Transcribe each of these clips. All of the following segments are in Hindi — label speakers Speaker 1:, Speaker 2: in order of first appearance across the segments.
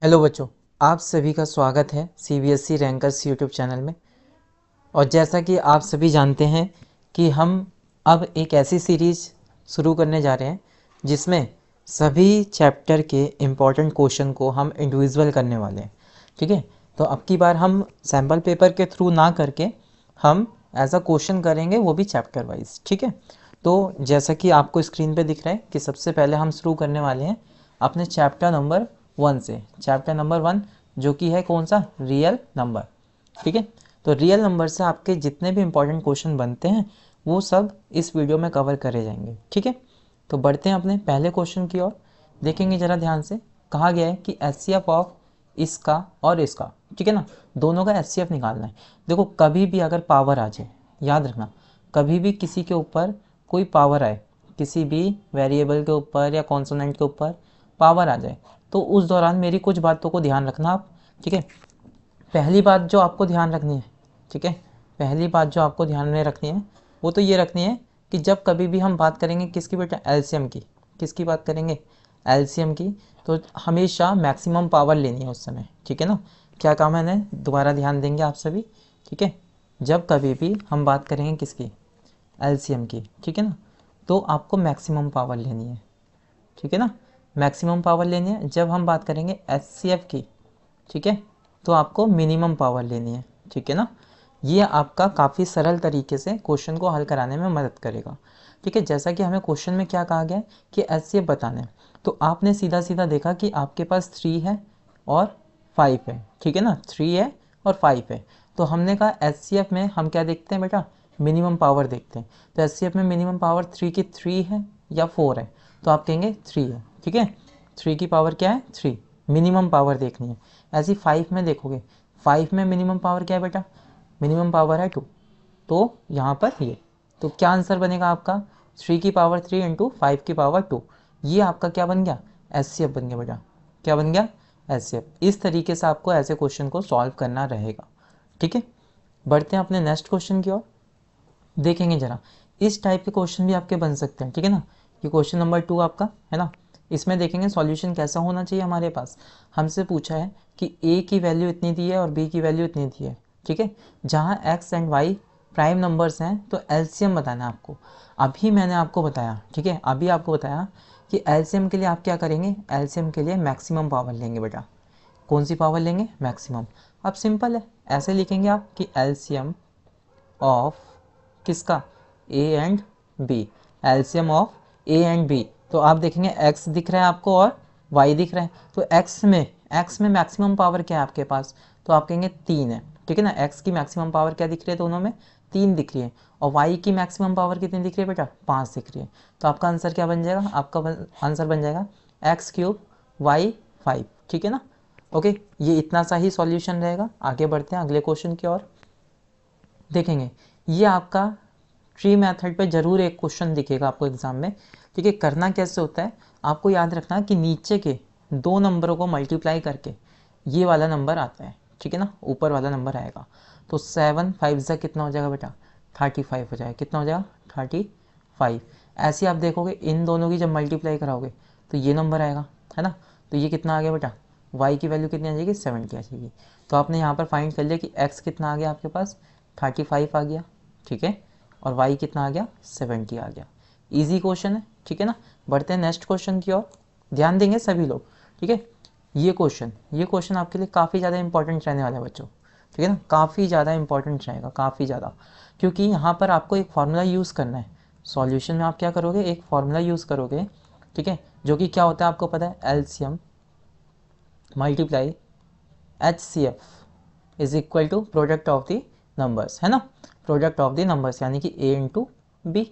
Speaker 1: हेलो बच्चों, आप सभी का स्वागत है सीबीएसई रैंकर्स यूट्यूब चैनल में। और जैसा कि आप सभी जानते हैं कि हम अब एक ऐसी सीरीज शुरू करने जा रहे हैं जिसमें सभी चैप्टर के इम्पोर्टेंट क्वेश्चन को हम इंडिविजुअल करने वाले हैं। ठीक है, तो अब की बार हम सैम्पल पेपर के थ्रू ना करके हम एज अ क्वेश्चन करेंगे, वो भी चैप्टर वाइज। ठीक है, तो जैसा कि आपको स्क्रीन पे दिख रहा है कि सबसे पहले हम शुरू करने वाले हैं अपने चैप्टर नंबर 1 से। चैप्टर नंबर 1 जो कि है कौन सा, रियल नंबर। ठीक है, तो रियल नंबर से आपके जितने भी इंपॉर्टेंट क्वेश्चन बनते हैं वो सब इस वीडियो में कवर करे जाएंगे। ठीक है, तो बढ़ते हैं अपने पहले क्वेश्चन की ओर। देखेंगे ज़रा ध्यान से। कहा गया है कि एचसीएफ ऑफ इसका और इसका, ठीक है ना, दोनों का एचसीएफ निकालना है। देखो, कभी भी अगर पावर आ जाए, याद रखना, कभी भी किसी के ऊपर कोई पावर आए, किसी भी वेरिएबल के ऊपर या कॉन्सोनेंट के ऊपर पावर आ जाए, तो उस दौरान मेरी कुछ बातों को ध्यान रखना आप। ठीक है, पहली बात जो आपको ध्यान रखनी है, ठीक है, पहली बात जो आपको ध्यान में रखनी है वो तो ये रखनी है कि जब कभी भी हम बात करेंगे किसकी बेटा, एलसीएम की, किसकी बात करेंगे, एलसीएम की, तो हमेशा मैक्सिमम पावर लेनी है उस समय। ठीक है ना, क्या काम है, दोबारा ध्यान देंगे आप सभी। ठीक है, जब कभी भी हम बात करेंगे किसकी, एलसीएम की, ठीक है ना, तो आपको मैक्सिमम पावर लेनी है। ठीक है ना, मैक्सिमम पावर लेनी है। जब हम बात करेंगे एचसीएफ की, ठीक है, तो आपको मिनिमम पावर लेनी है। ठीक है ना, ये आपका काफ़ी सरल तरीके से क्वेश्चन को हल कराने में मदद करेगा। ठीक है, जैसा कि हमें क्वेश्चन में क्या कहा गया है कि एचसीएफ बताना है, तो आपने सीधा सीधा देखा कि आपके पास 3 है और 5 है। ठीक है ना, 3 है और 5 है, तो हमने कहा एचसीएफ में हम क्या देखते हैं बेटा, मिनिमम पावर देखते हैं। तो एचसीएफ में मिनिमम पावर 3 की 3 है या 4 है, तो आप कहेंगे 3 है। ठीक है, 3 की पावर क्या है, 3, मिनिमम पावर देखनी है। ऐसे ही 5 में देखोगे, 5 में मिनिमम पावर क्या है बेटा, मिनिमम पावर है 2, तो यहाँ पर ये, तो क्या आंसर बनेगा आपका, 3 की पावर 3 इंटू 5 की पावर 2, ये आपका क्या बन गया, एचसीएफ बन गया बेटा। क्या बन गया, एचसीएफ। इस तरीके से आपको ऐसे क्वेश्चन को सॉल्व करना रहेगा। ठीक है, बढ़ते हैं अपने नेक्स्ट क्वेश्चन की ओर। देखेंगे जरा, इस टाइप के क्वेश्चन भी आपके बन सकते हैं। ठीक है ना, ये क्वेश्चन नंबर 2 आपका है ना। इसमें देखेंगे सॉल्यूशन कैसा होना चाहिए हमारे पास। हमसे पूछा है कि a की वैल्यू इतनी दी है और b की वैल्यू इतनी दी है। ठीक है, जहाँ x and y prime numbers हैं तो एलसीएम बताना है आपको। अभी मैंने आपको बताया, ठीक है, अभी आपको बताया कि एलसीएम के लिए आप क्या करेंगे, एलसीएम के लिए मैक्सिमम पावर लेंगे बेटा। कौन सी पावर लेंगे, मैक्सिमम। अब सिंपल है, ऐसे लिखेंगे आप कि एलसीएम ऑफ किसका, a and b, LCM of a and b. तो आप देखेंगे एक्स दिख रहा है आपको और वाई दिख रहा है, तो एक्स में मैक्सिमम पावर क्या है आपके पास, तो आप कहेंगे 3 है। ठीक है ना, एक्स की मैक्सिमम पावर क्या दिख रही है, दोनों में 3 दिख रही है, और वाई की मैक्सिमम पावर कितनी दिख रही है बेटा, 5 दिख रही है। तो आपका आंसर क्या बन जाएगा, आपका आंसर बन जाएगा एक्स क्यूब वाई 5। ठीक है ना, ओके, ये इतना सा ही सॉल्यूशन रहेगा। आगे बढ़ते हैं अगले क्वेश्चन की ओर। देखेंगे, ये आपका ट्री मेथड पे ज़रूर एक क्वेश्चन दिखेगा आपको एग्जाम में। ठीक है, करना कैसे होता है, आपको याद रखना कि नीचे के 2 नंबरों को मल्टीप्लाई करके ये वाला नंबर आता है। ठीक है ना, ऊपर वाला नंबर आएगा, तो 7 5 से कितना हो जाएगा बेटा, 35 हो जाएगा। कितना हो जाएगा, 35। ऐसे आप देखोगे इन दोनों की जब मल्टीप्लाई कराओगे तो ये नंबर आएगा, है ना। तो ये कितना आ गया बेटा, y की वैल्यू कितनी आ जाएगी, 70 आ जाएगी। तो आपने यहाँ पर फाइंड कर लिया कि x कितना आ गया आपके पास, 35 आ गया। ठीक है, और y कितना आ गया, 70 आ गया। इजी क्वेश्चन है। ठीक है ना, बढ़ते हैं नेक्स्ट क्वेश्चन की ओर। ध्यान देंगे सभी लोग। ठीक है, ये क्वेश्चन आपके लिए काफ़ी ज़्यादा इंपॉर्टेंट रहने वाला है बच्चों। ठीक है ना, काफ़ी ज़्यादा इंपॉर्टेंट रहेगा, काफ़ी ज़्यादा, क्योंकि यहाँ पर आपको एक फार्मूला यूज़ करना है। सॉल्यूशन में आप क्या करोगे, एक फार्मूला यूज़ करोगे। ठीक है, जो कि क्या होता है आपको पता है, LCM multiply H C F is equal to product of the numbers, है ना। प्रोडक्ट ऑफ द नंबर्स यानी कि ए इंटू बी।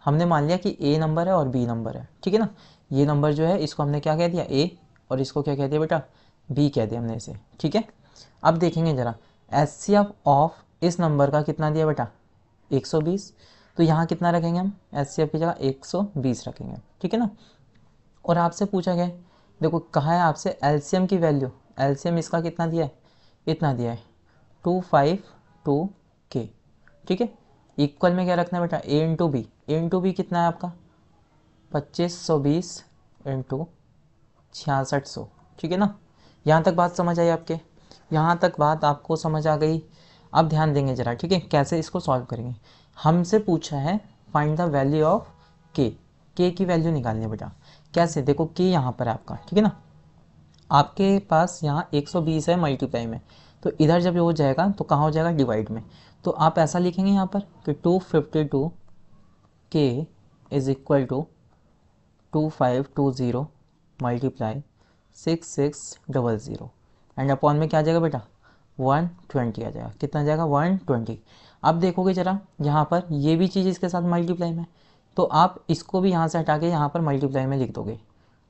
Speaker 1: हमने मान लिया कि ए नंबर है और बी नंबर है। ठीक है ना, ये नंबर जो है इसको हमने क्या कह दिया, ए, और इसको क्या कह दिया बेटा, बी कह दिया हमने इसे। ठीक है, अब देखेंगे ज़रा, एच सी एफ ऑफ इस नंबर का कितना दिया बेटा, 120। तो यहाँ कितना रखेंगे हम, एच सी एफ की जगह 120 रखेंगे। ठीक है ना, और आपसे पूछा गया है, देखो कहा है आपसे एलसीएम की वैल्यू, एलसीएम इसका कितना दिया है, इतना दिया है 252K। ठीक है, इक्वल में क्या रखना है बेटा, ए इंटू बी। ए इंटू बी कितना है आपका, 2520 इंटू 6600। ठीक है ना, यहाँ तक बात समझ आई आपके? यहाँ तक बात आपको समझ आ गई? अब ध्यान देंगे ज़रा, ठीक है, कैसे इसको सॉल्व करेंगे। हमसे पूछा है फाइंड द वैल्यू ऑफ के की वैल्यू निकालनी है बेटा। कैसे? देखो के यहाँ पर है आपका, ठीक है ना, आपके पास यहाँ 120 है मल्टीप्लाई में, तो इधर जब हो जाएगा तो कहाँ हो जाएगा? डिवाइड में। तो आप ऐसा लिखेंगे यहाँ पर कि 252 के is equal to 2520 multiply 6600 and upon में क्या आ जाएगा बेटा? 120 आ जाएगा। कितना आ जाएगा? 120। अब देखोगे ज़रा यहाँ पर ये भी चीज़ इसके साथ मल्टीप्लाई में, तो आप इसको भी यहाँ से हटा के यहाँ पर मल्टीप्लाई में लिख दोगे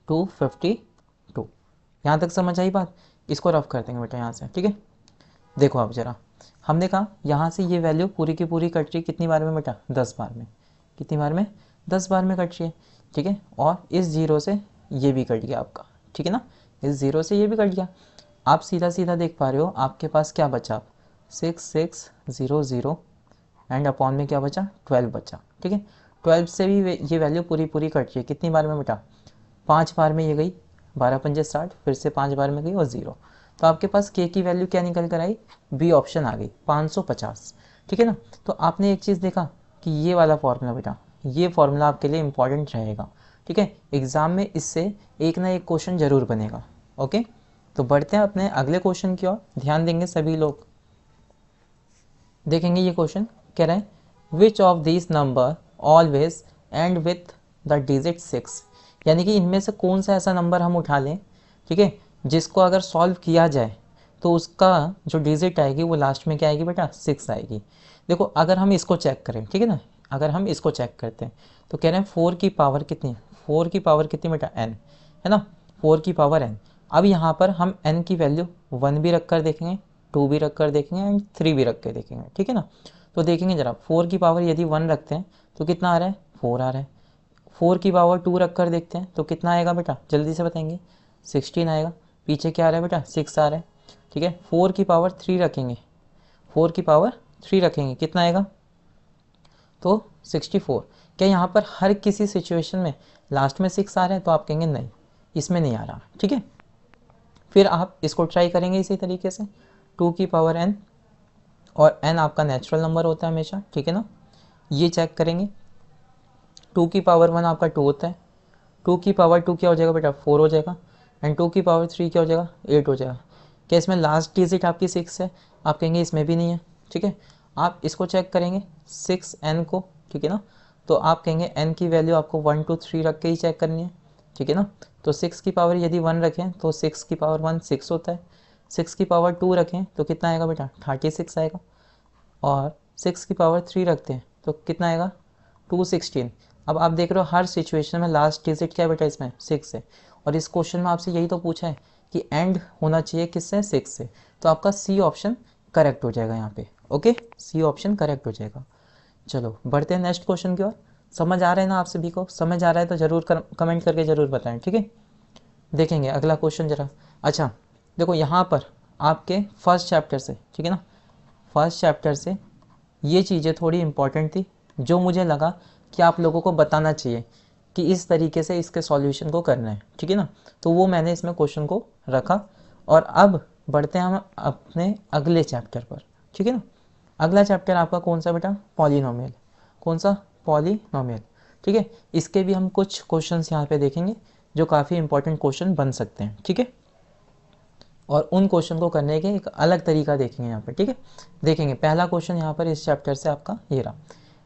Speaker 1: 252। यहाँ तक समझ आई बात? इसको रफ कर देंगे बेटा यहाँ से, ठीक है। देखो आप ज़रा, हमने कहा यहाँ से ये वैल्यू पूरी की पूरी कट रही है कितनी बार में बेटा? 10 बार में। कितनी बार में? 10 बार में कट रही है, ठीक है। और इस जीरो से ये भी कट गया आपका, ठीक है ना, इस जीरो से ये भी कट गया। आप सीधा सीधा देख पा रहे हो आपके पास क्या बचा? 6600 एंड अपॉन में क्या बचा? 12 बचा, ठीक है। 12 से भी ये वैल्यू पूरी पूरी कट रही है कितनी बार में बेटा? 5 बार में ये गई, 12 पंजे 60, फिर से 5 बार में गई और 0। तो आपके पास के की वैल्यू क्या निकल कर आई? बी ऑप्शन आ गई, 550, ठीक है ना। तो आपने एक चीज़ देखा कि ये वाला फॉर्मूला बेटा, ये फॉर्मूला आपके लिए इंपॉर्टेंट रहेगा, ठीक है। एग्ज़ाम में इससे एक ना एक क्वेश्चन जरूर बनेगा। ओके, तो बढ़ते हैं अपने अगले क्वेश्चन की ओर, ध्यान देंगे सभी लोग। देखेंगे ये क्वेश्चन कह रहे हैं which of this number always and with the digit 6, यानी कि इनमें से कौन सा ऐसा नंबर हम उठा लें, ठीक है, जिसको अगर सॉल्व किया जाए तो उसका जो डिजिट आएगी वो लास्ट में क्या आएगी बेटा? 6 आएगी। देखो अगर हम इसको चेक करें, ठीक है ना, अगर हम इसको चेक करते हैं तो कह रहे हैं 4 की पावर कितनी? 4 की पावर कितनी बेटा? n, है ना, 4 की पावर n। अब यहाँ पर हम n की वैल्यू 1 भी रख कर देखेंगे, 2 भी रख कर देखेंगे एंड 3 भी रख कर देखेंगे, ठीक है ना। तो देखेंगे जरा 4 की पावर यदि 1 रखते हैं तो कितना आ रहा है? 4 आ रहा है। 4 की पावर 2 रख कर देखते हैं तो कितना आएगा बेटा? जल्दी से बताएंगे, 16 आएगा। पीछे क्या आ रहा है बेटा? 6 आ रहा है, ठीक है। 4 की पावर 3 रखेंगे, 4 की पावर 3 रखेंगे कितना आएगा? तो 64। क्या यहाँ पर हर किसी सिचुएशन में लास्ट में 6 आ रहा है? तो आप कहेंगे नहीं, इसमें नहीं आ रहा, ठीक है। फिर आप इसको ट्राई करेंगे इसी तरीके से 2 की पावर n, और n आपका नेचुरल नंबर होता है हमेशा, ठीक है ना। ये चेक करेंगे 2 की पावर 1 आपका 2 होता है, 2 की पावर 2 क्या हो जाएगा बेटा? 4 हो जाएगा, एंड 2 की पावर 3 क्या हो जाएगा? 8 हो जाएगा। क्या इसमें लास्ट डिजिट आपकी 6 है? आप कहेंगे इसमें भी नहीं है, ठीक है। आप इसको चेक करेंगे 6n को, ठीक है ना, तो आप कहेंगे n की वैल्यू आपको 1 2 3 रख के ही चेक करनी है, ठीक है ना। तो 6 की पावर यदि 1 रखें तो 6 की पावर 1 6 होता है, 6 की पावर 2 रखें तो कितना आएगा बेटा? 36 आएगा, और 6 की पावर 3 रखते हैं तो कितना आएगा? 216। अब आप देख रहे हो हर सिचुएशन में लास्ट डिजिट क्या है बेटा? इसमें 6 है, और इस क्वेश्चन में आपसे यही तो पूछा है कि एंड होना चाहिए किससे? 6 से। तो आपका सी ऑप्शन करेक्ट हो जाएगा यहाँ पे। ओके, सी ऑप्शन करेक्ट हो जाएगा। चलो बढ़ते हैं नेक्स्ट क्वेश्चन की ओर। समझ आ रहा है ना आप सभी को? समझ आ रहा है तो ज़रूर कमेंट करके ज़रूर बताएं, ठीक है। देखेंगे अगला क्वेश्चन ज़रा। अच्छा देखो यहाँ पर आपके फर्स्ट चैप्टर से, ठीक है ना, फर्स्ट चैप्टर से ये चीज़ें थोड़ी इंपॉर्टेंट थी जो मुझे लगा कि आप लोगों को बताना चाहिए कि इस तरीके से इसके सॉल्यूशन को करना है, ठीक है ना। तो वो मैंने इसमें क्वेश्चन को रखा, और अब बढ़ते हैं हम अपने अगले चैप्टर पर, ठीक है ना। अगला चैप्टर आपका कौन सा बेटा? पॉलिनोमियल। कौन सा? पॉलिनोमियल, ठीक है। इसके भी हम कुछ क्वेश्चंस यहाँ पे देखेंगे जो काफ़ी इंपॉर्टेंट क्वेश्चन बन सकते हैं, ठीक है। और उन क्वेश्चन को करने के एक अलग तरीका देखेंगे यहाँ पे, ठीक है। देखेंगे पहला क्वेश्चन यहाँ पर इस चैप्टर से आपका ये रहा।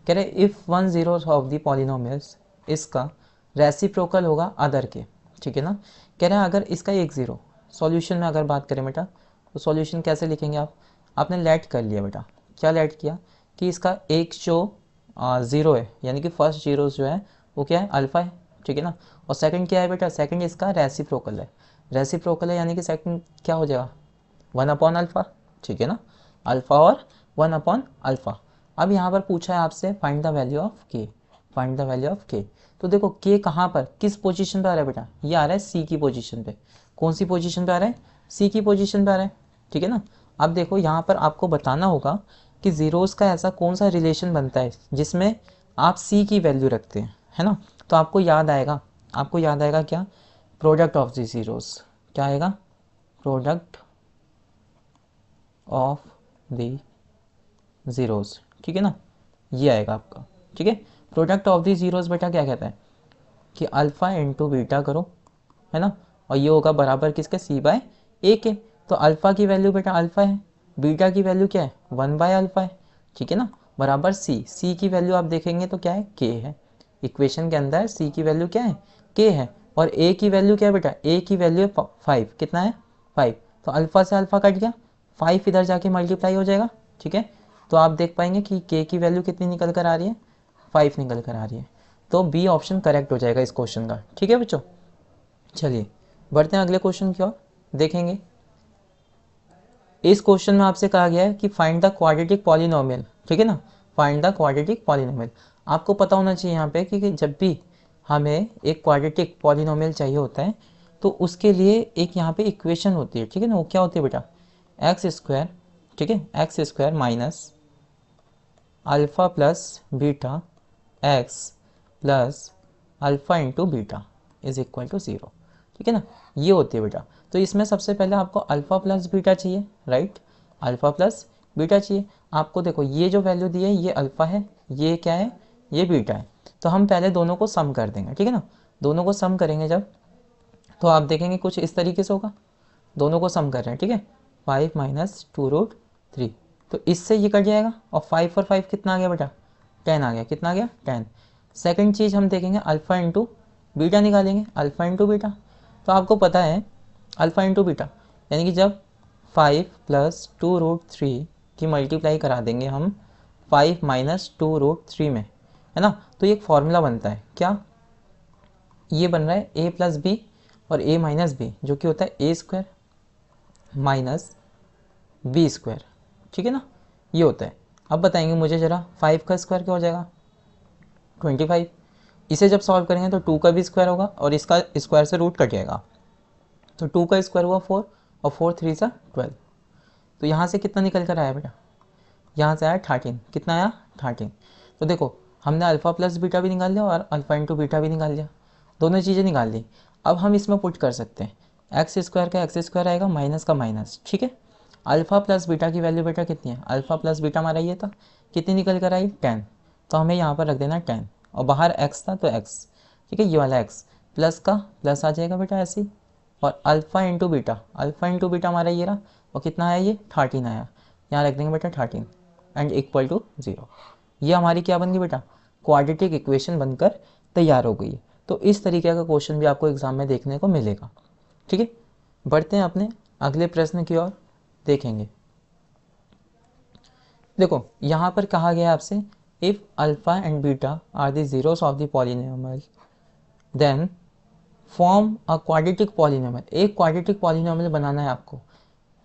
Speaker 1: कह रहे if 1 zero of the polynomials, इसका रेसिप्रोकल होगा अदर के, ठीक है ना। कह रहे हैं अगर इसका एक ज़ीरो, सॉल्यूशन में अगर बात करें बेटा तो सॉल्यूशन कैसे लिखेंगे आप? आपने लेट कर लिया बेटा, क्या लेट किया कि इसका एक जो ज़ीरो है, यानी कि फर्स्ट जीरो जो है वो क्या है? अल्फ़ा है, ठीक है ना। और सेकंड क्या है बेटा? सेकंड इसका रेसिप्रोकल है, रेसिप्रोकल है यानी कि सेकंड क्या हो जाएगा? 1 अपॉन अल्फ़ा, ठीक है ना, अल्फ़ा और 1 अपॉन अल्फ़ा। अब यहाँ पर पूछा है आपसे फाइंड द वैल्यू ऑफ के, फाइंड द वैल्यू ऑफ के। तो देखो के कहाँ पर, किस पोजीशन पे आ रहा है बेटा? ये आ रहा है सी की पोजीशन पे। कौन सी पोजीशन पे आ रहा है? सी की पोजीशन पे आ रहा है, ठीक है ना। अब देखो यहाँ पर आपको बताना होगा कि ज़ीरोज़ का ऐसा कौन सा रिलेशन बनता है जिसमें आप सी की वैल्यू रखते हैं, है ना। तो आपको याद आएगा, आपको याद आएगा क्या? Product of the zeros. क्या आएगा? प्रोडक्ट ऑफ द ज़ीरोज़, ठीक है ना, ये आएगा आपका, ठीक है। प्रोडक्ट ऑफ द ज़ीरोज़ बेटा क्या कहता है कि अल्फ़ा इंटू बीटा करो, है ना, और ये होगा बराबर किसके, सी बाय ए के। तो अल्फ़ा की वैल्यू बेटा अल्फ़ा है, बीटा की वैल्यू क्या है, 1/अल्फ़ा है, ठीक है ना, बराबर सी की वैल्यू आप देखेंगे तो क्या है, के है। इक्वेशन के अंदर सी की वैल्यू क्या है, के है, और ए की वैल्यू क्या है बेटा, ए की वैल्यू है 5, कितना है 5, तो अल्फ़ा से अल्फ़ा कट गया, 5 इधर जाके मल्टीप्लाई हो जाएगा, ठीक है। तो आप देख पाएंगे कि के की वैल्यू कितनी निकल कर आ रही है, 5 निकल कर आ रही है। तो बी ऑप्शन करेक्ट हो जाएगा इस क्वेश्चन का, ठीक है बच्चों। चलिए बढ़ते हैं अगले क्वेश्चन की ओर, देखेंगे। इस क्वेश्चन में आपसे कहा गया है कि फाइंड द क्वाड्रेटिक पॉलिनोमियल, ठीक है ना, फाइंड द क्वाड्रेटिक पॉलिनोमियल। आपको पता होना चाहिए यहाँ पे कि जब भी हमें एक क्वाड्रेटिक पॉलिनोमियल चाहिए होता है तो उसके लिए एक यहाँ पे इक्वेशन होती है, ठीक है ना, वो क्या होती है बेटा, एक्स स्क्वायर, ठीक है, x square minus alpha plus beta x plus alpha into beta is equal to 0, ठीक है ना, ये होती है बेटा। तो इसमें सबसे पहले आपको अल्फ़ा प्लस बीटा चाहिए, राइट, अल्फ़ा प्लस बीटा चाहिए आपको। देखो ये जो वैल्यू दी है ये अल्फ़ा है, ये क्या है, ये बीटा है। तो हम पहले दोनों को सम कर देंगे, ठीक है ना, दोनों को सम करेंगे जब, तो आप देखेंगे कुछ इस तरीके से होगा, दोनों को सम कर रहे हैं, ठीक है, 5 माइनस 2√3, तो इससे ये कट जाएगा, और 5 और 5 कितना आ गया बेटा, 10 आ गया, कितना आ गया 10। सेकंड चीज़ हम देखेंगे अल्फ़ा इंटू बीटा निकालेंगे, अल्फ़ा इंटू बीटा। तो आपको पता है अल्फ़ा इंटू बीटा यानी कि जब 5 प्लस 2√3 की मल्टीप्लाई करा देंगे हम 5 माइनस 2√3 में, है ना, तो ये एक फॉर्मूला बनता है, क्या, ये बन रहा है ए प्लस बी और ए माइनस बी, जो कि होता है ए स्क्वायर माइनस बी स्क्वायर, ठीक है ना, ये होता है। अब बताएंगे मुझे ज़रा 5 का स्क्वायर क्या हो जाएगा, 25। इसे जब सॉल्व करेंगे तो 2 का भी स्क्वायर होगा और इसका स्क्वायर से रूट कट जाएगा, तो 2 का स्क्वायर हुआ 4 और 4 3 सा 12। तो यहाँ से कितना निकल कर आया बेटा, यहाँ से आया 13, कितना आया 13। तो देखो हमने अल्फ़ा प्लस बीटा भी निकाल लिया और अल्फ़ा इंटू बीटा भी निकाल लिया, दोनों चीज़ें निकाल ली। अब हम इसमें पुट कर सकते हैं एक्स स्क्वायर का एक्स स्क्वायर आएगा, माइनस का माइनस, ठीक है। अल्फ़ा प्लस बीटा की वैल्यू बेटा कितनी है, अल्फ़ा प्लस बीटा हमारा ये था, कितनी निकल कर आई 10, तो हमें यहाँ पर रख देना 10, और बाहर x था तो x, ठीक है, ये वाला x प्लस का प्लस आ जाएगा बेटा ऐसे ही, और अल्फ़ा इंटू बीटा हमारा ये रहा, और कितना आया ये 13 आया, यहाँ रख देंगे बेटा 13 एंड इक्वल टू 0। ये हमारी क्या बन गई बेटा, क्वाड्रेटिक इक्वेशन बनकर तैयार हो गई है। तो इस तरीके का क्वेश्चन भी आपको एग्जाम में देखने को मिलेगा, ठीक है। बढ़ते हैं अपने अगले प्रश्न की ओर, देखेंगे। देखो यहाँ पर कहा गया आपसे if alpha and beta are the zeros of the polynomial then form a quadratic polynomial. एक क्वाड्रेटिक पॉलिनोमियल बनाना है आपको,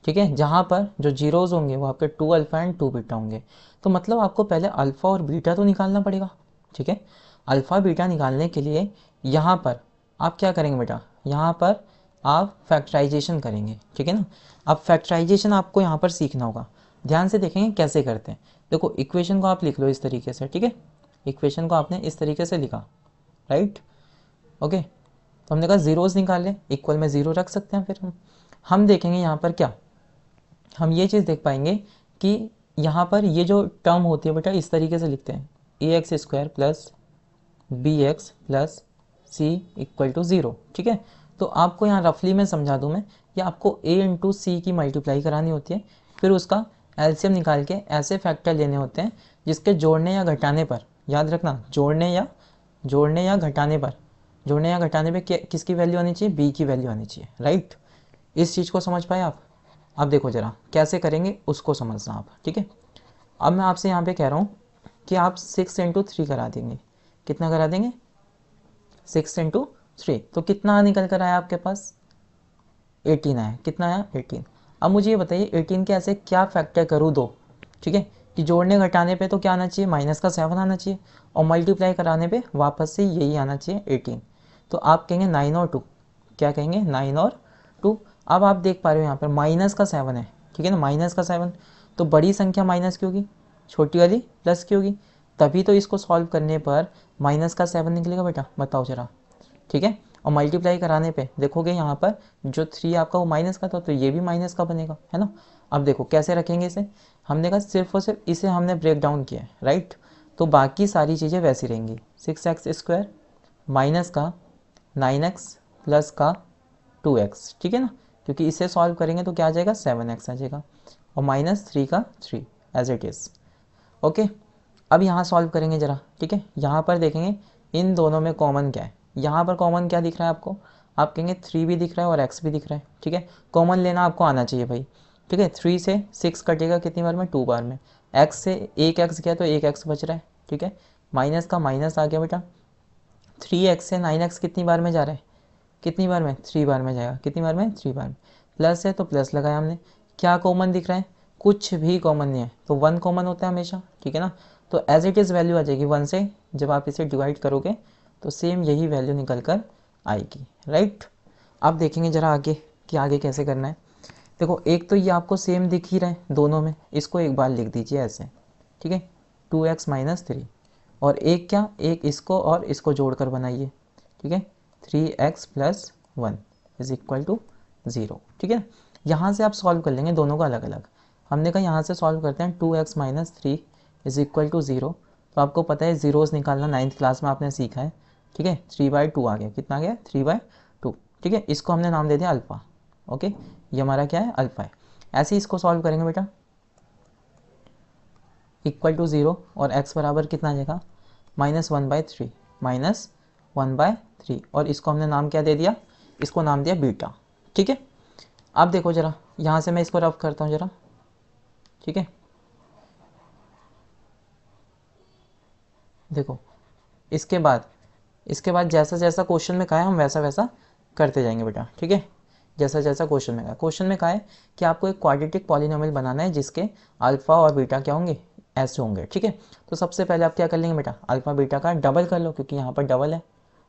Speaker 1: ठीक है, जहाँ पर जो जीरोज़ होंगे वो आपके 2 अल्फ़ा एंड 2 बीटा होंगे। तो मतलब आपको पहले अल्फ़ा और बीटा तो निकालना पड़ेगा, ठीक है। अल्फ़ा बीटा निकालने के लिए यहाँ पर आप क्या करेंगे बेटा, यहाँ पर आप फैक्टराइजेशन करेंगे, ठीक है ना। अब फैक्टराइजेशन आपको यहाँ पर सीखना होगा, ध्यान से देखेंगे कैसे करते हैं। देखो इक्वेशन को आप लिख लो इस तरीके से, ठीक है, इक्वेशन को आपने इस तरीके से लिखा, राइट, ओके। तो हमने कहा ज़ीरोज़ निकाल लें, इक्वल में 0 रख सकते हैं। फिर हम देखेंगे यहाँ पर क्या, हम ये चीज़ देख पाएंगे कि यहाँ पर ये जो टर्म होती है बेटा इस तरीके से लिखते हैं, ax square plus b x plus c equal to 0, ठीक है। तो आपको यहाँ रफली में समझा दूँ मैं, ये आपको a इंटू सी की मल्टीप्लाई करानी होती है, फिर उसका एलसीएम निकाल के ऐसे फैक्टर लेने होते हैं जिसके जोड़ने या घटाने पर, याद रखना जोड़ने या घटाने पे किसकी वैल्यू आनी चाहिए, b की वैल्यू आनी चाहिए, राइट। इस चीज़ को समझ पाए आप। अब देखो ज़रा कैसे करेंगे उसको समझना आप, ठीक है। अब मैं आपसे यहाँ पे कह रहा हूँ कि आप 6 इंटू 3 करा देंगे, कितना करा देंगे 6 इंटू 3, तो कितना निकल कर आया आपके पास 18 आया, कितना आया 18। अब मुझे ये बताइए 18 के ऐसे क्या फैक्टर करूँ दो, ठीक है, कि जोड़ने घटाने पे तो क्या आना चाहिए, माइनस का 7 आना चाहिए, और मल्टीप्लाई कराने पे वापस से यही आना चाहिए 18। तो आप कहेंगे 9 और 2, क्या कहेंगे 9 और 2। अब आप देख पा रहे हो यहाँ पर माइनस का 7 है, ठीक है ना, माइनस का 7, तो बड़ी संख्या माइनस की होगी, छोटी वाली प्लस की होगी, तभी तो इसको सॉल्व करने पर माइनस का 7 निकलेगा बेटा, बताओ जरा, ठीक है। और मल्टीप्लाई कराने पे देखोगे यहाँ पर जो 3 आपका वो माइनस का था, तो ये भी माइनस का बनेगा, है ना। अब देखो कैसे रखेंगे इसे, हमने कहा सिर्फ और सिर्फ इसे हमने ब्रेक डाउन किया है, राइट। तो बाकी सारी चीज़ें वैसी रहेंगी, 6x² माइनस का 9x प्लस का 2x, ठीक है ना, क्योंकि इसे सॉल्व करेंगे तो क्या आ जाएगा 7x आ जाएगा, और माइनस 3 का 3 एज इट इज़। ओके, अब यहाँ सॉल्व करेंगे ज़रा, ठीक है। यहाँ पर देखेंगे इन दोनों में कॉमन क्या है, यहाँ पर कॉमन क्या दिख रहा है आपको, आप कहेंगे 3 भी दिख रहा है और x भी दिख रहा है, ठीक है। कॉमन लेना आपको आना चाहिए भाई, ठीक है। 3 से 6 कटेगा कितनी बार में, 2 बार में। x से एक x गया तो एक x बच रहा है, ठीक है। माइनस का माइनस आ गया बेटा, 3x से 9x कितनी बार में जा रहा है, कितनी बार में, 3 बार में जाएगा, कितनी बार में, 3 बार में। प्लस है तो प्लस लगाया हमने, क्या कॉमन दिख रहा है, कुछ भी कॉमन नहीं है, तो 1 कॉमन होता है हमेशा, ठीक है ना। तो एज इट इज़ वैल्यू आ जाएगी 1 से, जब आप इसे डिवाइड करोगे तो सेम यही वैल्यू निकल कर आएगी, राइट। अब देखेंगे ज़रा आगे कि आगे कैसे करना है। देखो एक तो ये आपको सेम दिख ही रहा है दोनों में, इसको एक बार लिख दीजिए ऐसे, ठीक है, 2x माइनस 3, और एक क्या, एक इसको और इसको जोड़कर बनाइए, ठीक है, 3x plus 1 is equal to 0, ठीक है। यहाँ से आप सॉल्व कर लेंगे दोनों का अलग अलग, हमने कहा यहाँ से सॉल्व करते हैं 2x minus 3 is equal to 0, तो आपको पता है ज़ीरोज़ निकालना 9th क्लास में आपने सीखा है, ठीक है। 3/2 आ गया, कितना आ गया, 3/2, ठीक है। इसको हमने नाम दे दिया अल्फ़ा, ओके, ये हमारा क्या है, अल्फ़ा है। ऐसे ही इसको सॉल्व करेंगे बेटा, इक्वल टू 0 और x बराबर कितना आ जाएगा, -1/3, -1/3, और इसको हमने नाम क्या दे दिया, इसको नाम दिया बीटा, ठीक है। अब देखो ज़रा यहाँ से मैं इसको रफ करता हूँ ज़रा, ठीक है। देखो इसके बाद जैसा जैसा क्वेश्चन में कहा है हम वैसा वैसा करते जाएंगे बेटा, ठीक है। जैसा जैसा क्वेश्चन में कहा, क्वेश्चन में कहा है कि आपको एक क्वाड्रेटिक पॉलिनोमियल बनाना है जिसके अल्फ़ा और बीटा क्या होंगे, ऐसे होंगे, ठीक है। तो सबसे पहले आप क्या कर लेंगे बेटा, अल्फ़ा बीटा का डबल कर लो, क्योंकि यहाँ पर डबल है,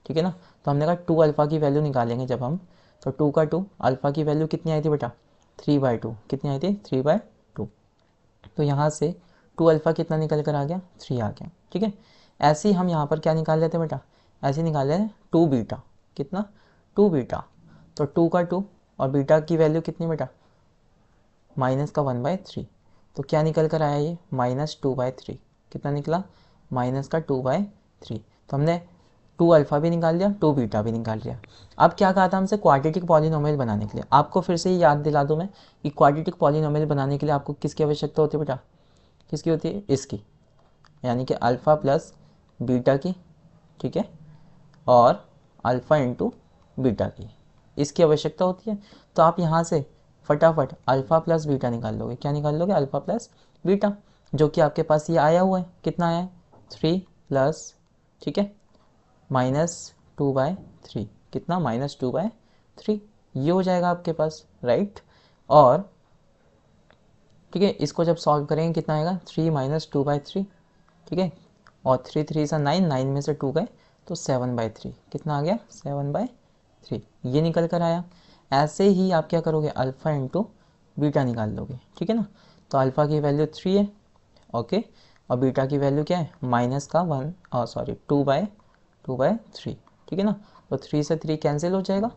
Speaker 1: ठीक है ना। तो हमने कहा 2 अल्फ़ा की वैल्यू निकालेंगे जब हम, तो 2 का 2, अल्फ़ा की वैल्यू कितनी आई थी बेटा, 3/2, कितनी आई थी, 3/2। तो यहाँ से 2 अल्फ़ा कितना निकल कर आ गया, 3 आ गया, ठीक है। ऐसे ही हम यहाँ पर क्या निकाल लेते हैं बेटा, ऐसे निकाल लेते हैं 2 बीटा, कितना, 2 बीटा, तो 2 का 2 और बीटा की वैल्यू कितनी बेटा, माइनस का 1/3, तो क्या निकल कर आया ये, -2/3, कितना निकला, माइनस का 2/3। तो हमने 2 अल्फ़ा भी निकाल लिया, 2 बीटा भी निकाल लिया। अब क्या कहा था हमसे, क्वाड्रेटिक पॉलिनोमियल बनाने के लिए, आपको फिर से याद दिला दूँ मैं कि क्वाड्रेटिक पॉलिनोमियल बनाने के लिए आपको किसकी आवश्यकता होती है बेटा, किसकी होती है, इसकी, यानी कि अल्फ़ा प्लस बीटा की, ठीक है, और अल्फ़ा इंटू बीटा की, इसकी आवश्यकता होती है। तो आप यहाँ से फटाफट अल्फ़ा प्लस बीटा निकाल लोगे, क्या निकाल लोगे, अल्फ़ा प्लस बीटा, जो कि आपके पास ये आया हुआ है, कितना आया है, 3 प्लस, ठीक है, -2/3, कितना, -2/3, ये हो जाएगा आपके पास, राइट। और ठीक है, इसको जब सॉल्व करेंगे कितना आएगा, 3 - 2/3, ठीक है, और 3 3 सा 9, 9 में से 2 गए तो 7/3, कितना आ गया, 7/3, ये निकल कर आया। ऐसे ही आप क्या करोगे, अल्फ़ा इंटू बीटा निकाल लोगे, ठीक है ना। तो अल्फ़ा की वैल्यू 3 है, ओके, और बीटा की वैल्यू क्या है, माइनस का 2/3, ठीक है ना। तो 3 से 3 कैंसिल हो जाएगा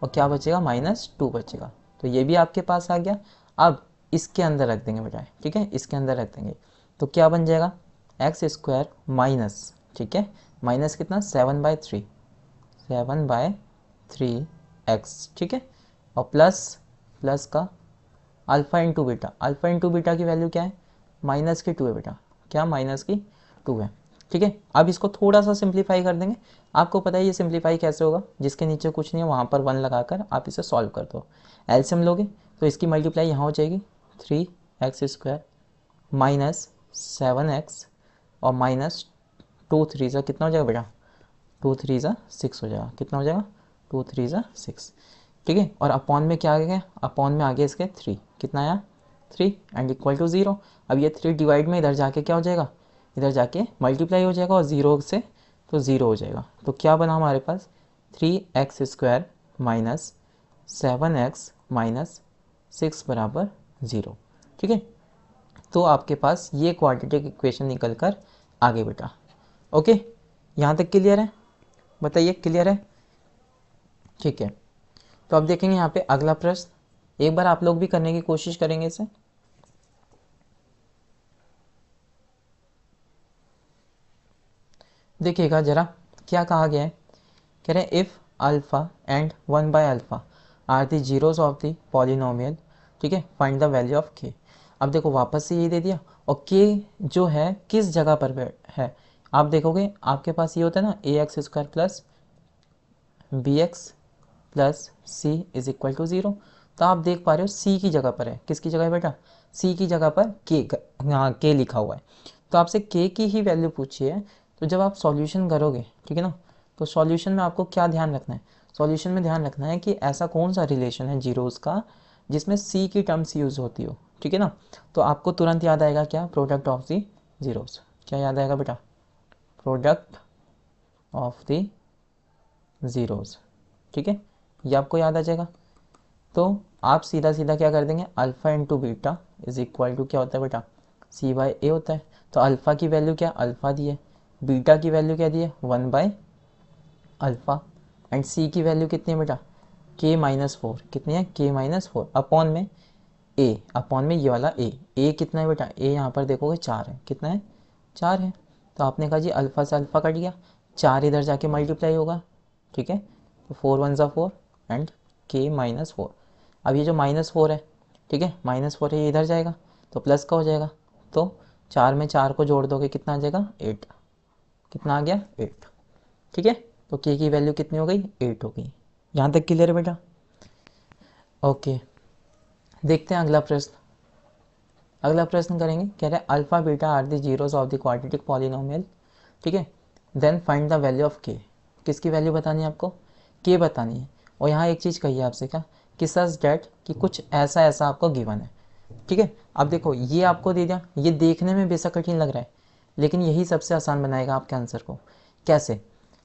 Speaker 1: और क्या बचेगा, -2 बचेगा, तो ये भी आपके पास आ गया। अब इसके अंदर रख देंगे बेटा, ठीक है, इसके अंदर रख देंगे तो क्या बन जाएगा, x² माइनस, ठीक है, माइनस कितना, 7/3, 7/3x, ठीक है, और प्लस का alpha into beta, alpha into beta की वैल्यू क्या है, -2 है बेटा, क्या, -2 है, ठीक है। अब इसको थोड़ा सा सिंप्लीफाई कर देंगे, आपको पता है ये सिंप्लीफाई कैसे होगा, जिसके नीचे कुछ नहीं है वहाँ पर 1 लगाकर आप इसे सॉल्व कर दो, एलसीएम लोगे तो इसकी मल्टीप्लाई यहाँ हो जाएगी, 3x² माइनस 7x और -2 3 ज़ा कितना हो जाएगा बेटा, 2 3 ज़ा 6 हो जाएगा, कितना हो जाएगा, 2 3 ज़ा 6, ठीक है। और अपॉन में क्या आ गया, अपॉन में आगे इसके 3, कितना आया, 3 एंड इक्वल टू 0। अब ये 3 डिवाइड में इधर जाके क्या हो जाएगा, इधर जाके मल्टीप्लाई हो जाएगा और 0 से तो 0 हो जाएगा। तो क्या बना हमारे पास, 3x² माइनस 7x माइनस 6 बराबर 0, ठीक है। तो आपके पास ये क्वाड्रेटिक इक्वेशन निकल कर आगे बेटा, ओके, यहाँ तक क्लियर है, बताइए क्लियर है। ठीक है, तो अब देखेंगे यहाँ पे अगला प्रश्न, एक बार आप लोग भी करने की कोशिश करेंगे इसे। देखिएगा जरा क्या कहा गया है। कह रहे हैं if alpha and 1/α are the zeros of the polynomial, ठीक है, फाइंड द वैल्यू ऑफ के। अब देखो वापस से ये दे दिया, और के जो है किस जगह पर है, आप देखोगे आपके पास ये होता है ना ax² plus bx plus c is equal to 0। तो आप देख पा रहे हो सी की जगह पर है, किसकी जगह है बेटा, सी की जगह पर के, यहाँ के लिखा हुआ है। तो आपसे के की ही वैल्यू पूछी है, तो जब आप सॉल्यूशन करोगे, ठीक है ना, तो सॉल्यूशन में आपको क्या ध्यान रखना है, सॉल्यूशन में ध्यान रखना है कि ऐसा कौन सा रिलेशन है जीरोज़ का जिसमें सी की टर्म्स यूज़ होती हो, ठीक है ना। तो आपको तुरंत याद आएगा क्या, प्रोडक्ट ऑफ दी जीरोज़। क्या याद आएगा बेटा, प्रोडक्ट ऑफ दी ज़ीरोज़, ठीक है, ये आपको याद आ जाएगा। तो आप सीधा सीधा क्या कर देंगे, alpha into beta is equal to क्या होता है बेटा, सी बाई ए होता है। तो अल्फ़ा की वैल्यू क्या, अल्फ़ा दी है, बीटा की वैल्यू क्या दी है 1/α, एंड सी की वैल्यू कितनी है बेटा, k-4, कितनी है k-4 अपॉन में ए, अपॉन में ये वाला ए कितना है बेटा, ए यहाँ पर देखोगे 4 है, कितना है 4 है। तो आपने कहा जी अल्फ़ा से अल्फ़ा कट गया, 4 इधर जाके मल्टीप्लाई होगा, ठीक है, तो 4 1 ज़ा 4 एंड k-4। अब ये जो -4 है, ठीक है, -4 है, ये इधर जाएगा तो प्लस का हो जाएगा, तो 4 में 4 को जोड़ दोगे कितना आ जाएगा 8, कितना आ गया 8, ठीक है। तो के की वैल्यू कितनी हो गई 8 हो गई। यहाँ तक क्लियर है बेटा, ओके। देखते हैं अगला प्रश्न, अगला प्रश्न करेंगे, कह रहे हैं alpha beta are the zeros of the quadratic polynomial, ठीक है, then find the value of k. किसकी वैल्यू बतानी है आपको, के बतानी है। और यहाँ एक चीज़ कही है आपसे क्या, कि सच डैट कि कुछ ऐसा ऐसा आपको गिवन है, ठीक है। अब देखो ये आपको दे दिया, ये देखने में बेशक कठिन लग रहा है, लेकिन यही सबसे आसान बनाएगा आपके आंसर को। कैसे,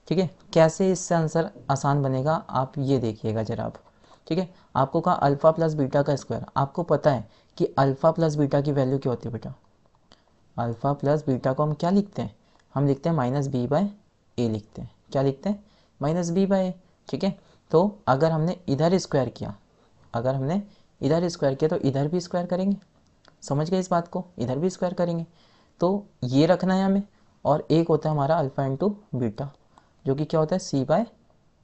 Speaker 1: ठीक है, कैसे इससे आंसर आसान बनेगा आप ये देखिएगा जरा आप, ठीक है। आपको कहा अल्फ़ा प्लस बीटा का स्क्वायर, आपको पता है कि अल्फ़ा प्लस बीटा की वैल्यू क्या होती है बेटा, अल्फ़ा प्लस बीटा को हम क्या लिखते हैं, हम लिखते हैं -b/a लिखते हैं, क्या लिखते हैं -b/a, ठीक है। तो अगर हमने इधर स्क्वायर किया, अगर हमने इधर स्क्वायर किया तो इधर भी स्क्वायर करेंगे, समझ गए इस बात को, इधर भी स्क्वायर करेंगे। तो ये रखना है हमें, और एक होता है हमारा अल्फ़ा इंटू बीटा, जो कि क्या होता है c/a,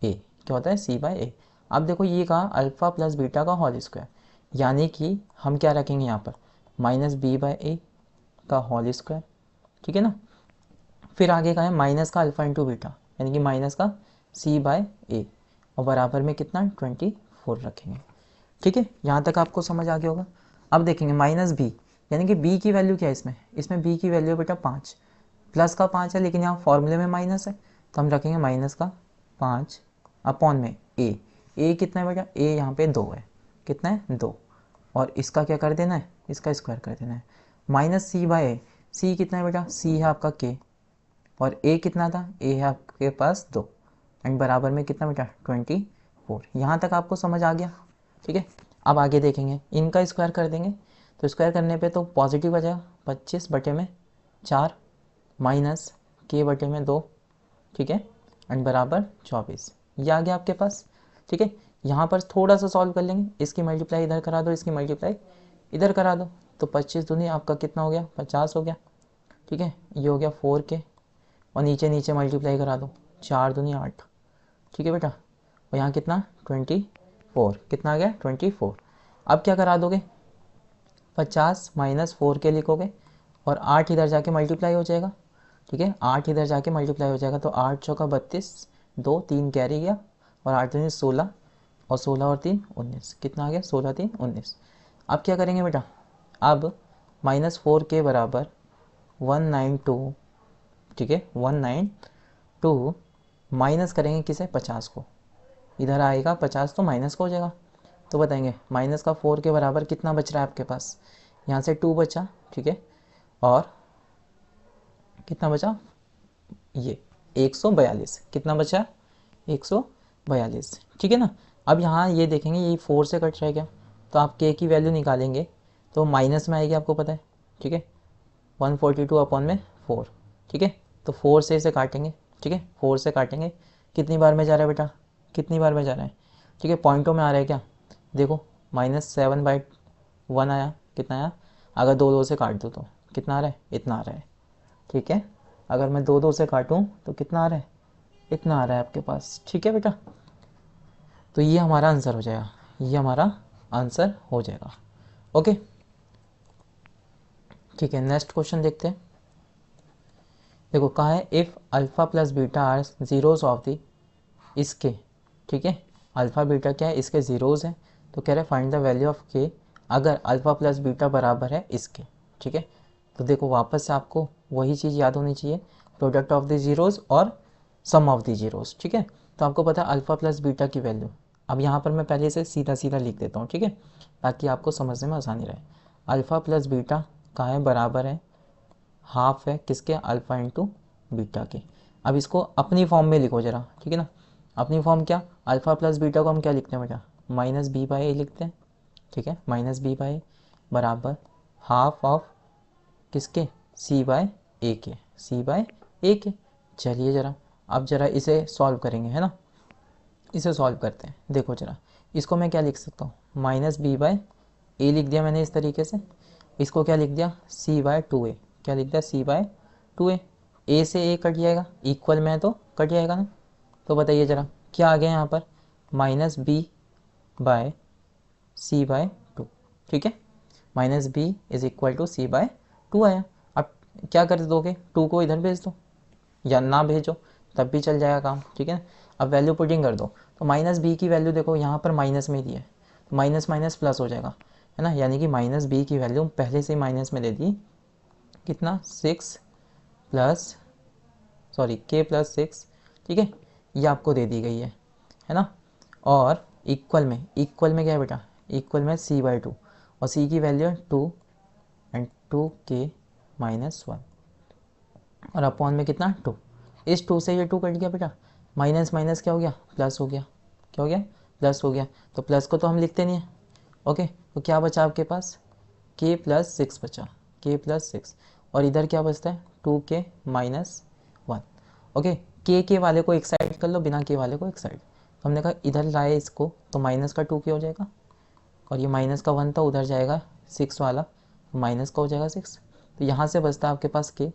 Speaker 1: क्या होता है c/a। अब देखो ये कहा अल्फ़ा प्लस बीटा का होल स्क्वायर, यानी कि हम क्या रखेंगे यहाँ पर -b/a का होल स्क्वायर, ठीक है ना। फिर आगे का है माइनस का अल्फ़ा इंटू बीटा, यानी कि माइनस का c/a, और बराबर में कितना 24 रखेंगे, ठीक है। यहाँ तक आपको समझ आ गया होगा। अब देखेंगे -b, यानी कि b की वैल्यू क्या है इसमें, इसमें b की वैल्यू बेटा 5, प्लस का 5 है, लेकिन यहाँ फॉर्मूले में माइनस है, तो हम रखेंगे -5 अपॉन में a कितना है बेटा, a यहाँ पे 2 है, कितना है 2, और इसका क्या कर देना है, इसका स्क्वायर कर देना है, -c/a, c कितना है बेटा, c है आपका k, और a कितना था, a है आपके पास 2, एंड बराबर में कितना बेटा 24। यहाँ तक आपको समझ आ गया, ठीक है। अब आगे देखेंगे, इनका स्क्वायर कर देंगे, तो स्क्वायर करने पे तो पॉजिटिव आ जाएगा, 25/4 माइनस k/2, ठीक है, एंड बराबर 24, ये आ गया आपके पास, ठीक है। यहाँ पर थोड़ा सा सॉल्व कर लेंगे, इसकी मल्टीप्लाई इधर करा दो, इसकी मल्टीप्लाई इधर करा दो, तो 25 दूनी आपका कितना हो गया 50 हो गया, ठीक है, ये हो गया 4k, और नीचे नीचे मल्टीप्लाई करा दो, 4 दूनी 8, ठीक है बेटा, और यहाँ कितना 24, कितना आ गया 24। अब क्या करा दोगे, 50 - 4k लिखोगे, और 8 इधर जाके मल्टीप्लाई हो जाएगा, ठीक है, 8 इधर जाके मल्टीप्लाई हो जाएगा, तो 8 चौका 32, 2 3 कैरी गया, और 8 दूनी 16, और 16 और 3 19, कितना आ गया 16 3 19। अब क्या करेंगे बेटा, अब -4k बराबर 192, ठीक है 192, माइनस करेंगे किसे 50 को, इधर आएगा 50 तो माइनस का हो जाएगा, तो बताएंगे माइनस का 4 के बराबर कितना बच रहा है आपके पास, यहाँ से 2 बचा, ठीक है, और कितना बचा ये 142, कितना बचा 142, ठीक है ना। अब यहाँ ये देखेंगे ये 4 से कट रहेगा, तो आप k की वैल्यू निकालेंगे तो माइनस में आएगी, आपको पता है, ठीक है, 142 अपॉन में 4, ठीक है, तो 4 से इसे काटेंगे, ठीक है, 4 से काटेंगे, कितनी बार में जा रहा है बेटा, कितनी बार में जा रहा है ठीक है, पॉइंटों में आ रहा है क्या, देखो -7/1 आया, कितना आया, अगर 2 से काट दो तो कितना आ रहा है, इतना आ रहा है। ठीक है, अगर मैं 2 से काटूँ तो कितना आ रहा है, इतना आ रहा है आपके पास। ठीक है बेटा, तो ये हमारा आंसर हो जाएगा, ये हमारा आंसर हो जाएगा। ओके, ठीक है, नेक्स्ट क्वेश्चन देखते हैं। देखो कहा है if alpha plus beta are zeros of the इसके, ठीक है, अल्फ़ा बीटा क्या है, इसके ज़ीरोज़ हैं, तो कह रहे हैं फाइंड द वैल्यू ऑफ के अगर अल्फ़ा प्लस बीटा बराबर है इसके। ठीक है, तो देखो वापस से आपको वही चीज़ याद होनी चाहिए, प्रोडक्ट ऑफ द ज़ीरोज़ और सम ऑफ द ज़ीरोज़। ठीक है, तो आपको पता है अल्फ़ा प्लस बीटा की वैल्यू, अब यहाँ पर मैं पहले से सीधा सीधा लिख देता हूँ, ठीक है, ताकि आपको समझने में आसानी रहे। अल्फ़ा प्लस बीटा कहाँ है, बराबर है, हाफ है किसके, अल्फ़ा इंटू बीटा के। अब इसको अपनी फॉर्म में लिखो जरा, ठीक है ना, अपनी फॉर्म क्या, अल्फ़ा प्लस बीटा को हम क्या लिखते हैं बेटा, -b/a लिखते हैं। ठीक है, -b/a बराबर हाफ ऑफ किसके, c/a के, c/a के। चलिए जरा, अब जरा इसे सॉल्व करेंगे, है ना, इसे सॉल्व करते हैं। देखो जरा, इसको मैं क्या लिख सकता हूँ, -b/a लिख दिया मैंने इस तरीके से, इसको क्या लिख दिया, c/2a, क्या लिख दिया, c/2a, a से a कट जाएगा, इक्वल में है तो कट जाएगा ना। तो बताइए जरा क्या आ गया यहाँ पर, -b/c/2। ठीक है, -b is equal to c/2 आया। अब क्या कर दोगे, 2 को इधर भेज दो या ना भेजो तब भी चल जाएगा काम। ठीक है, अब वैल्यू पुटिंग कर दो, तो -b की वैल्यू देखो यहाँ पर माइनस में दी है, तो माइनस माइनस प्लस हो जाएगा, है ना, यानी कि -b की वैल्यू पहले से ही माइनस में दे दी, कितना, 6 प्लस सॉरी k प्लस 6। ठीक है, ये आपको दे दी गई है ना, और इक्वल में क्या है बेटा, इक्वल में c/2, और c की वैल्यू है 2 एंड 2k - 1, और अपॉन में कितना, 2। इस 2 से ये 2 कट गया बेटा, माइनस माइनस क्या हो गया, प्लस हो गया, क्या हो गया, प्लस हो गया, तो प्लस को तो हम लिखते नहीं हैं। ओके, तो क्या बचा आपके पास, k प्लस 6 बचा, k प्लस 6, और इधर क्या बचता है, 2k - 1। ओके, के वाले को एक साइड कर लो, बिना के वाले को एक साइड, तो हमने कहा इधर लाए इसको, तो माइनस का 2k हो जाएगा, और ये माइनस का 1 था, उधर जाएगा 6 वाला, तो माइनस का हो जाएगा 6, तो यहाँ से बचता है आपके पास k, और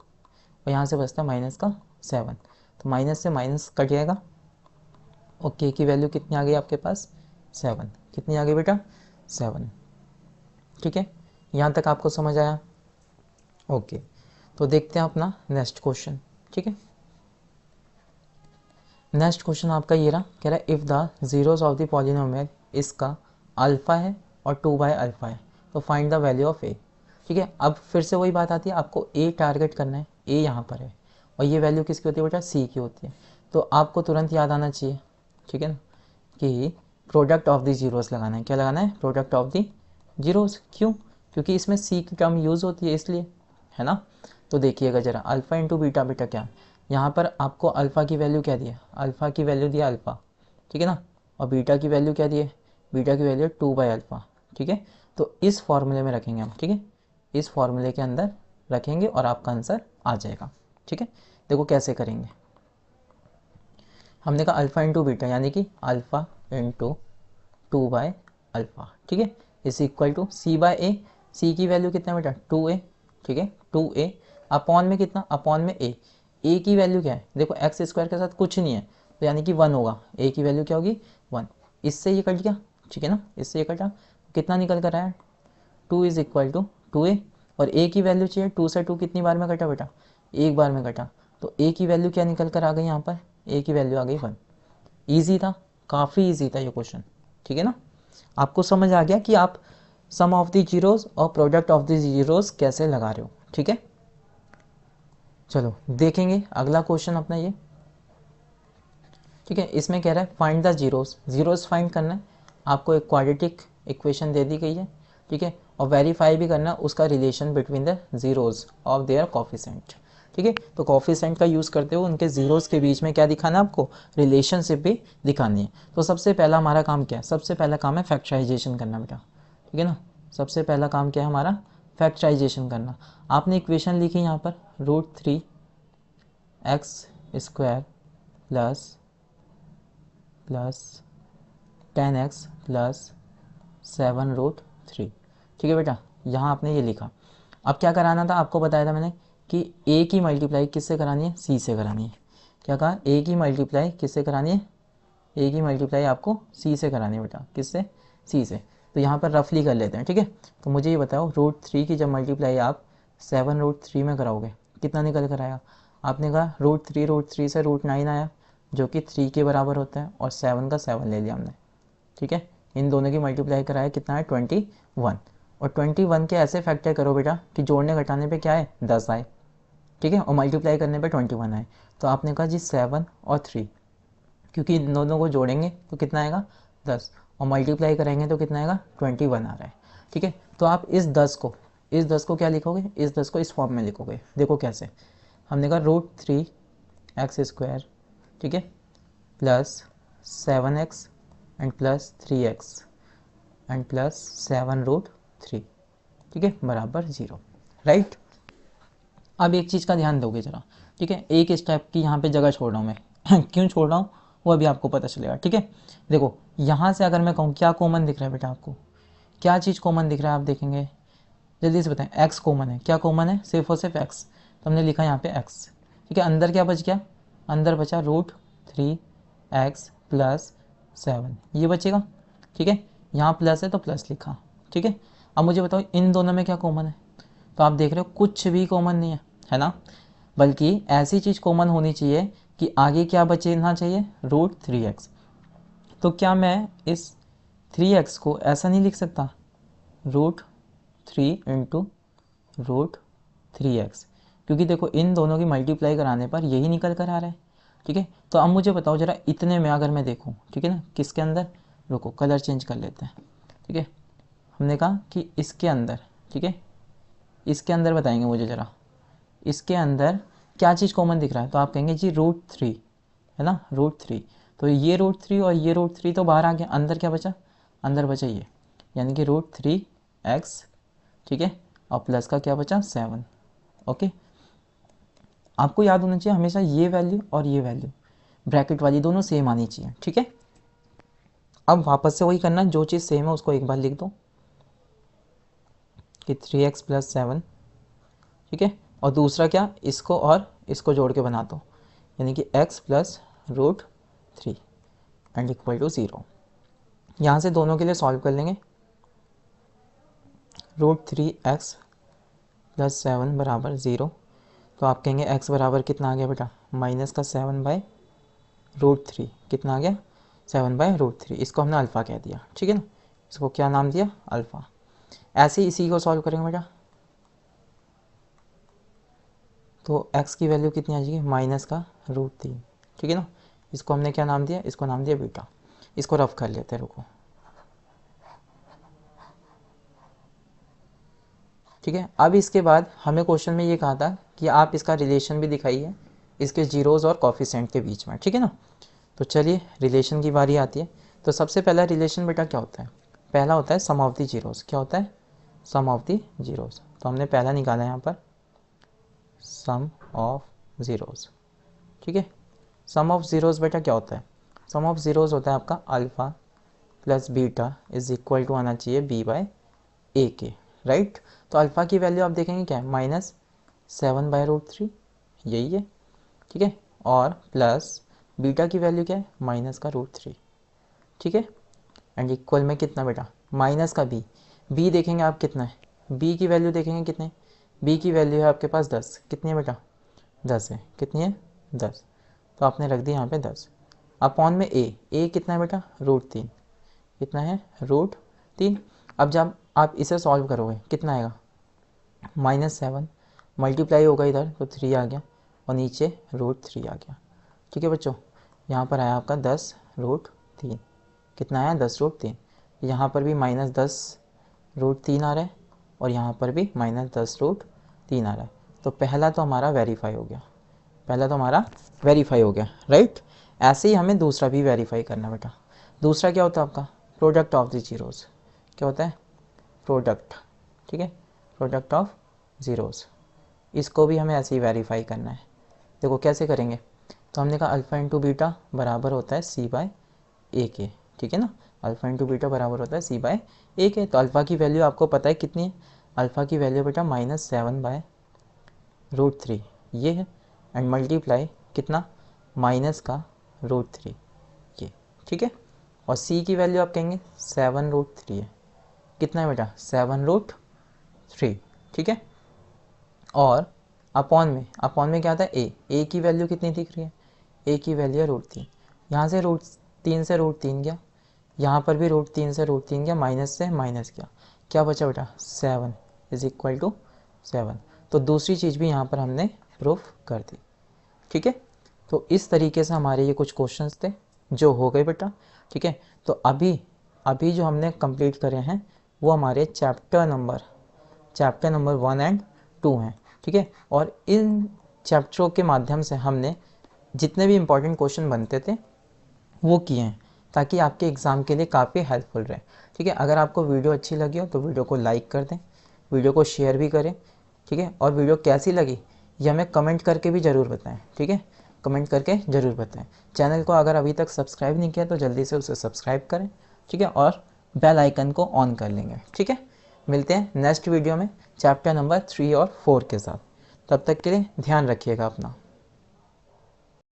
Speaker 1: यहाँ से बचता है माइनस का 7, तो माइनस से माइनस कट जाएगा, और k की वैल्यू कितनी आ गई आपके पास, 7, कितनी आ गई बेटा, 7। ठीक है, यहाँ तक आपको समझ आया। ओके, तो देखते हैं अपना नेक्स्ट क्वेश्चन। ठीक है, नेक्स्ट क्वेश्चन आपका ये रहा, कह रहा है if the zeros of the polynomial इसका अल्फ़ा है और 2/α है, तो find the value of a। ठीक है, अब फिर से वही बात आती है, आपको a टारगेट करना है, a यहाँ पर है, और ये वैल्यू किसकी होती है बेटा, c की होती है, तो आपको तुरंत याद आना चाहिए, ठीक है ना, कि प्रोडक्ट ऑफ द जीरोस लगाना है, क्या लगाना है, प्रोडक्ट ऑफ द जीरोस। क्यों, क्योंकि इसमें c की टर्म यूज़ होती है इसलिए, है ना। तो देखिएगा जरा, अल्फ़ा इंटू बीटा, बेटा क्या, यहाँ पर आपको अल्फ़ा की वैल्यू क्या दी है, अल्फ़ा की वैल्यू दिया अल्फ़ा, ठीक है ना, और बीटा की वैल्यू क्या दी है, बीटा की वैल्यू 2/α। ठीक है, तो इस फॉर्मूले में रखेंगे हम, ठीक है, इस फॉर्मूले के अंदर रखेंगे और आपका आंसर आ जाएगा। ठीक है, देखो कैसे करेंगे, हमने कहा अल्फ़ा इंटू बीटा, यानी कि अल्फ़ा इंटू 2/α, ठीक है, इस इक्वल टू c/a, c की वैल्यू कितना बेटा, 2a, ठीक है, 2a, अपॉन में कितना, अपॉन में a की वैल्यू क्या है, देखो x स्क्वायर के साथ कुछ नहीं है, तो यानी कि 1 होगा, a की वैल्यू क्या होगी, 1, इससे ये कट गया, ठीक है ना, इससे ये कटा, कितना निकल कर आया, 2 इज इक्वल टू 2a, और a की वैल्यू चाहिए, 2 से 2 कितनी बार में कटा बेटा, एक बार में कटा, तो a की वैल्यू क्या निकल कर आ गई यहाँ पर, a की वैल्यू आ गई 1। ईजी था, काफ़ी ईजी था ये क्वेश्चन, ठीक है ना, आपको समझ आ गया कि आप सम ऑफ द जीरोस और प्रोडक्ट ऑफ द जीरोस कैसे लगा रहे हो। ठीक है, चलो देखेंगे अगला क्वेश्चन अपना ये। ठीक है, इसमें कह रहा है find the zeros, zeros find करना है, आपको एक क्वाड्रेटिक इक्वेशन दे दी गई है, ठीक है, और वेरीफाई भी करना है उसका relation between the zeros of their coefficient. ठीक है, तो कोफिशिएंट का यूज़ करते हुए उनके जीरोस के बीच में क्या दिखाना है आपको, रिलेशनशिप भी दिखानी है। तो सबसे पहला हमारा काम क्या है, सबसे पहला काम है फैक्टराइजेशन करना बेटा, ठीक है ना, सबसे पहला काम क्या है हमारा, फैक्टराइजेशन करना। आपने इक्वेशन लिखी यहाँ पर √3x² प्लस 10x प्लस 7√3। ठीक है बेटा, यहाँ आपने ये लिखा। अब क्या कराना था, आपको बताया था मैंने कि a की मल्टीप्लाई किससे करानी है, c से करानी है। क्या कहा, a की मल्टीप्लाई किससे करानी है, a की मल्टीप्लाई आपको c से करानी है बेटा, किससे, c से। तो यहाँ पर रफली कर लेते हैं, ठीक है। तो मुझे ये बताओ, √3 की जब मल्टीप्लाई आप 7√3 में कराओगे कितना निकल कर आएगा। आपने कहा √3 से √9 आया, जो कि 3 के बराबर होता है, और 7 का 7 ले लिया हमने। ठीक है, इन दोनों की मल्टीप्लाई कराया, कितना है 21। और 21 के ऐसे फैक्टर करो बेटा कि जोड़ने घटाने पे क्या है 10 आए। ठीक है, और मल्टीप्लाई करने पे 21 आए। तो आपने कहा जी 7 और 3, क्योंकि इन दोनों को जोड़ेंगे तो कितना आएगा 10, और मल्टीप्लाई करेंगे तो कितना आएगा 21 आ रहा है। ठीक है, तो आप इस 10 को क्या लिखोगे, इस 10 को इस फॉर्म में लिखोगे। देखो कैसे, हमने कहा √3x², ठीक है, plus 7x and plus 3x and plus 7√3, ठीक है, बराबर 0, राइट। अब एक चीज़ का ध्यान दोगे ज़रा, ठीक है, एक स्टेप की यहाँ पे जगह छोड़ रहा हूँ मैं क्यों छोड़ रहा हूँ वो अभी आपको पता चलेगा। ठीक है, देखो यहाँ से अगर मैं कहूँ क्या कॉमन दिख रहा है बेटा, आपको क्या चीज़ कॉमन दिख रहा है, आप देखेंगे जल्दी से बताएं। x कॉमन है, क्या कॉमन है, सिर्फ और सिर्फ x। तो हमने लिखा यहाँ पे x। ठीक है, अंदर क्या बच गया, अंदर बचा √3x प्लस 7, ये बचेगा। ठीक है, यहाँ प्लस है तो प्लस लिखा। ठीक है, अब मुझे बताओ इन दोनों में क्या कॉमन है। तो आप देख रहे हो कुछ भी कॉमन नहीं है ना, बल्कि ऐसी चीज़ कॉमन होनी चाहिए कि आगे क्या बचना चाहिए, √3x। तो क्या मैं इस 3x को ऐसा नहीं लिख सकता, √3 इंटू √3x, क्योंकि देखो इन दोनों की मल्टीप्लाई कराने पर यही निकल कर आ रहा है। ठीक है, तो अब मुझे बताओ ज़रा, इतने में अगर मैं देखूँ, ठीक है ना, किसके अंदर, रुको कलर चेंज कर लेते हैं। ठीक है, हमने कहा कि इसके अंदर, ठीक है, इसके अंदर बताएंगे मुझे ज़रा, इसके अंदर क्या चीज़ कॉमन दिख रहा है। तो आप कहेंगे जी √3 है ना, √3। तो ये √3 और ये √3 तो बाहर आ गया, अंदर क्या बचा, अंदर बचा ये, यानी कि √3x, ठीक है, और प्लस का क्या बचा 7। ओके, आपको याद होना चाहिए हमेशा ये वैल्यू और ये वैल्यू ब्रैकेट वाली दोनों सेम आनी चाहिए। ठीक है, अब वापस से वही करना, जो चीज़ सेम है उसको एक बार लिख दो कि 3x प्लस 7, ठीक है, और दूसरा क्या, इसको और इसको जोड़ के बना दो, यानी कि x plus √3 and equal to 0। यहाँ से दोनों के लिए सॉल्व कर लेंगे। √3x प्लस 7 बराबर 0। तो आप कहेंगे x बराबर कितना आ गया बेटा, माइनस का 7/√3, कितना आ गया 7/√3। इसको हमने अल्फ़ा कह दिया। ठीक है ना, इसको क्या नाम दिया, अल्फ़ा। ऐसे ही इसी को सॉल्व करेंगे बेटा, तो x की वैल्यू कितनी आ जाएगी, माइनस का √3। ठीक है ना, इसको हमने क्या नाम दिया, इसको नाम दिया बीटा। इसको रफ कर लेते हैं, रुको। ठीक है, अब इसके बाद हमें क्वेश्चन में ये कहा था कि आप इसका रिलेशन भी दिखाइए इसके जीरोज़ और कॉफिशेंट के बीच में। ठीक है ना, तो चलिए रिलेशन की बारी आती है। तो सबसे पहला रिलेशन बेटा क्या होता है, पहला होता है सम ऑफ द जीरोज़। क्या होता है, सम ऑफ द जीरोज़। तो हमने पहला निकाला यहाँ पर सम ऑफ ज़ीरोज़। ठीक है, सम ऑफ ज़ीरोज़ बेटा क्या होता है, सम ऑफ ज़ीरोज़ होता है आपका alpha plus beta is equal to आना चाहिए b/a के, राइट। तो अल्फ़ा की वैल्यू आप देखेंगे क्या है, -7/√3, यही है। ठीक है, और प्लस बीटा की वैल्यू क्या है, माइनस का √3। ठीक है, एंड इक्वल में कितना बेटा, माइनस का b देखेंगे आप कितना है, b की वैल्यू देखेंगे कितने, b की वैल्यू है आपके पास 10। कितनी है बेटा, 10 है। कितनी है, 10। तो आपने रख दी यहाँ पे 10 अपॉन में a कितना है बेटा, √3। कितना है, √3। अब जब आप इसे सॉल्व करोगे कितना आएगा, -7 मल्टीप्लाई होगा इधर तो 3 आ गया, और नीचे √3 आ गया। ठीक है बच्चों, यहाँ पर आया आपका 10√3। कितना आया, 10√3। यहाँ पर भी -10√3 आ रहा है, और यहाँ पर भी -10√3 आ रहा है। तो पहला तो हमारा वेरीफाई हो गया, पहला तो हमारा वेरीफाई हो गया, राइट। ऐसे ही हमें दूसरा भी वेरीफाई करना बेटा। दूसरा क्या होता है आपका, प्रोडक्ट ऑफ द जीरोज़। क्या होता है, प्रोडक्ट। ठीक है, प्रोडक्ट ऑफ ज़ीरोज़, इसको भी हमें ऐसे ही वेरीफाई करना है। देखो कैसे करेंगे, तो हमने कहा अल्फ़ा इंटू बीटा बराबर होता है c/a के। ठीक है ना। अल्फ़ा इंटू बीटा बराबर होता है c/1 है। तो अल्फ़ा की वैल्यू आपको पता है कितनी है, अल्फ़ा की वैल्यू बेटा -7/√3 ये है, एंड मल्टीप्लाई कितना, -√3 ये, ठीक है। और c की वैल्यू आप कहेंगे 7√3 है, कितना है बेटा 7√3, ठीक है। और अपॉन में क्या आता है a की वैल्यू कितनी दिख रही है, a की वैल्यू है √3, यहाँ से √3 से √3 गया, यहाँ पर भी √3 से √3 गया, माइनस से माइनस गया, क्या बचा बेटा 7 = 7। तो दूसरी चीज़ भी यहाँ पर हमने प्रूफ कर दी, ठीक है। तो इस तरीके से हमारे ये कुछ क्वेश्चंस थे जो हो गए बेटा, ठीक है। तो अभी जो हमने कंप्लीट करे हैं वो हमारे चैप्टर नंबर 1 एंड 2 हैं, ठीक है। और इन चैप्टरों के माध्यम से हमने जितने भी इम्पोर्टेंट क्वेश्चन बनते थे वो किए हैं, ताकि आपके एग्ज़ाम के लिए काफ़ी हेल्पफुल रहे, ठीक है। अगर आपको वीडियो अच्छी लगी हो तो वीडियो को लाइक कर दें, वीडियो को शेयर भी करें, ठीक है। और वीडियो कैसी लगी ये हमें कमेंट करके भी ज़रूर बताएं, ठीक है, कमेंट करके ज़रूर बताएं। चैनल को अगर अभी तक सब्सक्राइब नहीं किया तो जल्दी से उसे सब्सक्राइब करें, ठीक है, और बेल आइकन को ऑन कर लेंगे, ठीक है। मिलते हैं नेक्स्ट वीडियो में चैप्टर नंबर 3 और 4 के साथ। तब तक के लिए ध्यान रखिएगा अपना।